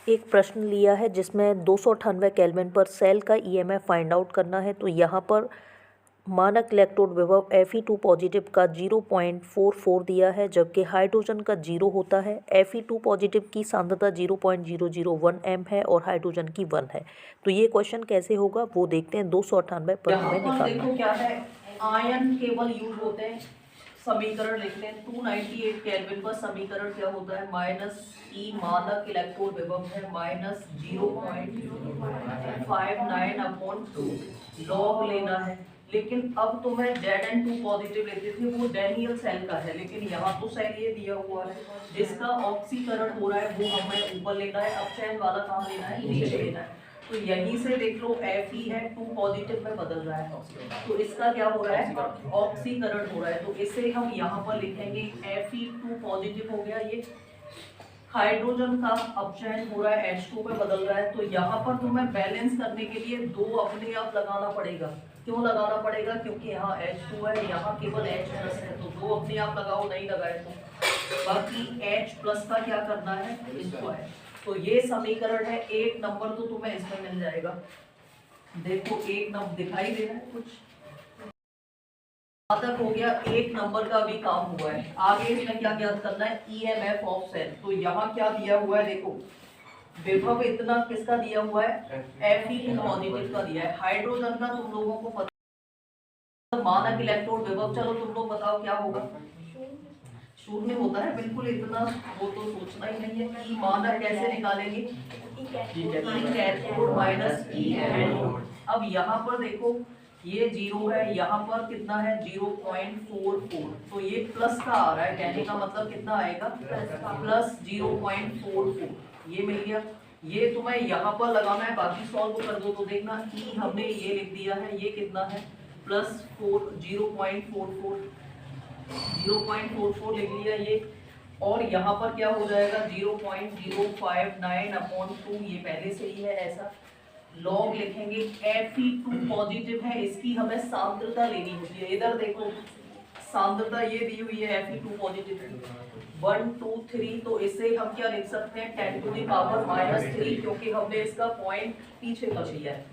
एक प्रश्न लिया है जिसमें 298 केल्विन पर सेल का ईएमएफ फाइंड आउट करना है। तो यहाँ पर मानक इलेक्ट्रोड विभव Fe2 पॉजिटिव का 0.44 दिया है, जबकि हाइड्रोजन का 0 होता है। Fe2 पॉजिटिव की सांद्रता 0.001 m है और हाइड्रोजन की 1 है। तो ये क्वेश्चन कैसे होगा वो देखते हैं। 298 पर हमें निकालना देखो क्या है, आयन केवल यूज होते हैं। समीकरण लिखते हैं 298 केल्विन पर समीकरण क्या होता है, माइनस ई मानक इलेक्ट्रोड विभव है माइनस 0.59/2 लॉग लेना है। लेकिन अब तो मैं Zn2 पॉजिटिव लेते थे, वो डैनियल सेल का है, लेकिन यहाँ तो सेल ये दिया हुआ है जिसका ऑक्सीकरण हो रहा है, वो हमें ऊपर लेना है। अपचयन वाला काम लेना है, नीचे लेना है। तो यहीं से देख लो Fe है 2 पॉजिटिव में बदल रहा है, तो इसका क्या हो रहा है, ऑक्सीकरण हो रहा है। तो इसे हम यहाँ पर लिखेंगे Fe2 पॉजिटिव हो गया। ये हाइड्रोजन का अपचयन हो रहा है, H2 में बदल रहा है। तो यहाँ पर तुम्हें बैलेंस करने के लिए 2 अपने आप लगाना पड़ेगा। क्यों लगाना पड़ेगा, क्योंकि यहाँ H2 है, यहाँ केवल H प्लस है, तो 2 अपने आप लगाओ, नहीं लगाए तो बाकी H प्लस का क्या करना है, इसको है। तो ये समीकरण है। 1 नंबर तो तुम्हें इसमें मिल जाएगा। देखो 1 नंबर दिखाई दे रहा है कुछ तक हो गया। 1 नंबर का भी काम हुआ है। आगे इसमें क्या ज्ञात करना है, ईएमएफ ऑफ सेल। तो यहाँ क्या दिया हुआ है, देखो विभव इतना किसका दिया हुआ है, Fe2 पॉजिटिव का दिया है। हाइड्रोजन का तुम लोगों को पता, मानक इलेक्ट्रोड विभव, चलो तुम लोग बताओ क्या होगा, शून्य होता है बिल्कुल, इतना वो तो सोचना ही नहीं है। ई मानक कैसे निकालेंगे, ई कैथोड माइनस ई एनोड। अब यहाँ पर देखो ये 0 है, यहाँ पर कितना है 0.44, तो ये प्लस का आ रहा है, कहने का मतलब कितना आएगा, प्लस 0.44। ये मिल गया। ये तुम्हें यहाँ पर लगाना है, बाकी सॉल्व कर दो तो देखना। ई हमने ये लिख दिया है, ये कितना है, प्लस 0.44 लिख लिया ये। और यहाँ पर क्या हो जाएगा 0.059/2, ये पहले से ही है ऐसा। लॉग लिखेंगे, Fe2 पॉजिटिव है, इसकी हमें सांद्रता लेनी होती है। इधर देखो सांद्रता ये दी हुई है, Fe2 पॉजिटिव 1 2 3, तो इसे हम क्या लिख सकते हैं 10⁻³ क्योंकि हमने इसका पॉइंट पीछे कर लिया है।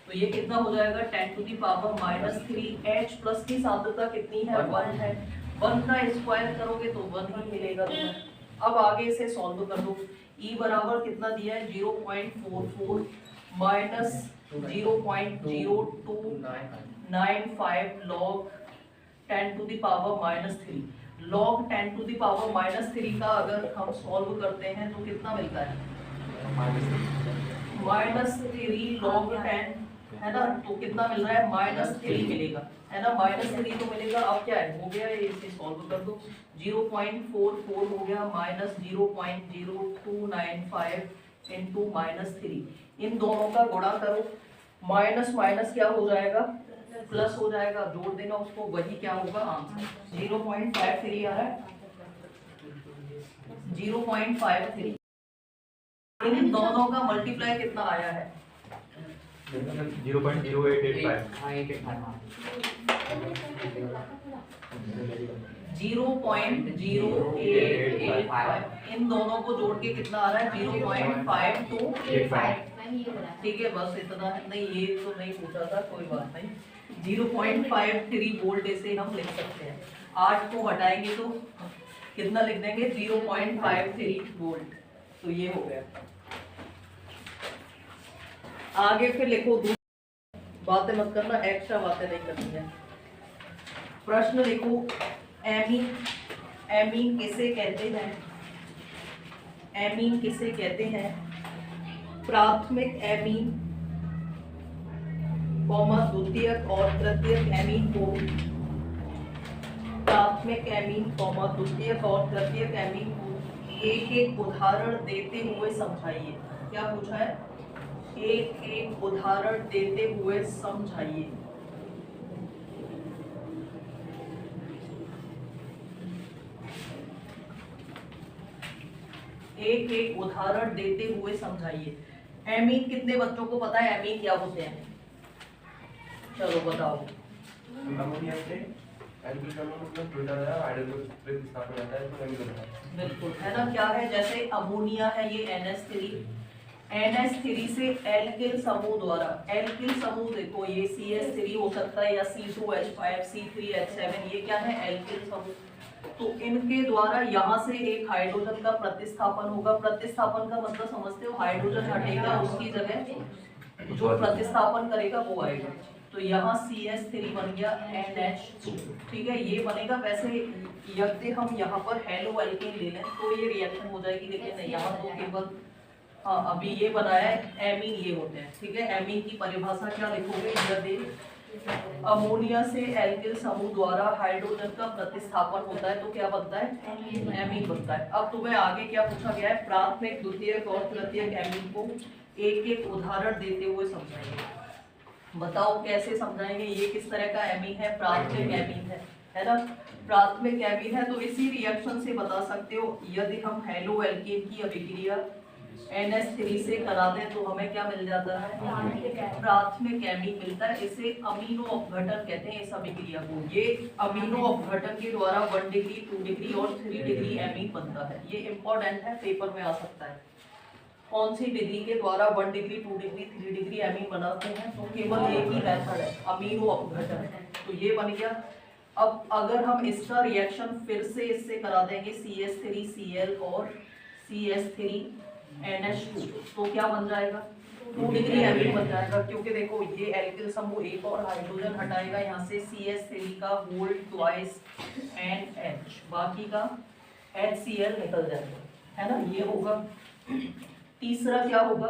तो ये कितना हो जाएगा 10⁻³ H प्लस की सांद्रता कितनी है, 1 है। 1 का स्क्वायर करोगे तो 1 ही मिलेगा तुम्हें। अब आगे इसे सॉल्व कर दो। E बराबर कितना दिया है 0.44 माइनस 0.0295 लॉग 10⁻³ लॉग 10⁻³ का अगर हम सॉल्व करते हैं तो कितना मिलता है, -3 लॉग 10 है ना, तो कितना मिल रहा है -3 मिलेगा, है ना, -3 तो मिलेगा। अब क्या है, हो गया, इसे सॉल्व कर दो। 0.44 हो गया माइनस 0.0295 इंटू -3, इन दोनों का गुणा करो, माइनस माइनस क्या हो जाएगा, प्लस हो जाएगा, जोड़ देना उसको, वही क्या होगा आंसर। 0.53 आ रहा है, 0.53। इन दोनों का मल्टीप्लाई कितना आया है, 0.0885। इन दोनों को जोड़ के कितना आ रहा है 0.5285। ठीक है, बस इतना है। नहीं ये तो नहीं पूछा था, कोई बात नहीं। 0.53 वोल्ट इसे हम लिख सकते हैं। 8 को हटाएंगे तो कितना लिख देंगे 0.53 वोल्ट। तो ये हो गया। आगे फिर लिखो, बातें मत करना, एक्स्ट्रा बातें नहीं करनी है। प्रश्न लिखो, एमीन, एमीन किसे कहते हैं, एमीन किसे कहते हैं, प्राथमिक एमीन द्वितीयक और तृतीयक एमीन को, प्राथमिक एमीन द्वितीयक और तृतीयक एमीन को एक एक उदाहरण देते हुए समझाइए। क्या पूछा है, एक एक उदाहरण देते हुए समझाइए। एक एक उदाहरण देते हुए समझाइए। एमीन कितने बच्चों को पता है एमीन क्या होते हैं, चलो बताओ। बिल्कुल, है ना, क्या है, जैसे अमोनिया है ये NH3, NH3 से एल्किल समूह द्वारा, एल्किल समूह देखो ये CH3 हो सकता है या C2H5 C3H7, ये क्या है एल्किल समूह। तो इनके द्वारा यहाँ से एक हाइड्रोजन का प्रतिस्थापन होगा। प्रतिस्थापन का मतलब समझते हो, हाइड्रोजन हटेगा, उसकी जगह जो प्रतिस्थापन करेगा वो आएगा। तो यहाँ CH3 बन गया NH2, ठीक है, ये बनेगा। वैसे यदि हम यहाँ पर हेलो एल्केन ले लें तो ये रिएक्शन हो जाएगी, लेकिन यहाँ तो केवल हाँ अभी ये बनाया है एमीन, ये होते हैं, ठीक है। एमीन की परिभाषा क्या लिखोगे, यदि अमोनिया से एल्किल समूह द्वारा हाइड्रोजन का प्रतिस्थापन होता है तो क्या बनता है, एमीन बनता है। अब तुम्हें आगे क्या पूछा गया है, प्राथमिक द्वितीयक और तृतीयक एमीन को एक एक उदाहरण देते हुए समझाएंगे। बताओ कैसे समझाएंगे, ये किस तरह का एमीन है, प्राथमिक एमीन है ना। प्राथमिक एमीन है तो इसी रिएक्शन से बता सकते हो। यदि हम हेलो एल्केन की अभिक्रिया NH3 से करा दें तो हमें क्या मिल जाता है, प्राथमिक एमीन मिलता है। इसे अमीनो अपघटन कहते हैं इस अभिक्रिया को। ये अमीनो अपघटन के द्वारा 1 डिग्री 2 डिग्री और 3 डिग्री एमीन बनता है। ये इंपॉर्टेंट है, पेपर में आ सकता है। कौन सी डिग्री के द्वारा 1 डिग्री 2 डिग्री 3 डिग्री एमीन बनाते हैं, तो केवल एक ही मेथड है, अमीनो अपघटन। तो ये बन गया। अब अगर हम इसका रिएक्शन फिर से इससे करा देंगे CH3Cl और CH3NH2 तो क्या बन जाएगा, 2 डिग्री एमीन बन जाएगा। क्योंकि देखो ये एल्किल समूह एक और हाइड्रोजन हटाएगा, यहाँ से CH3 का होल ट्वाइस NH, बाकी का HCl निकल जाएगा, है ना। ये होगा। तीसरा क्या होगा,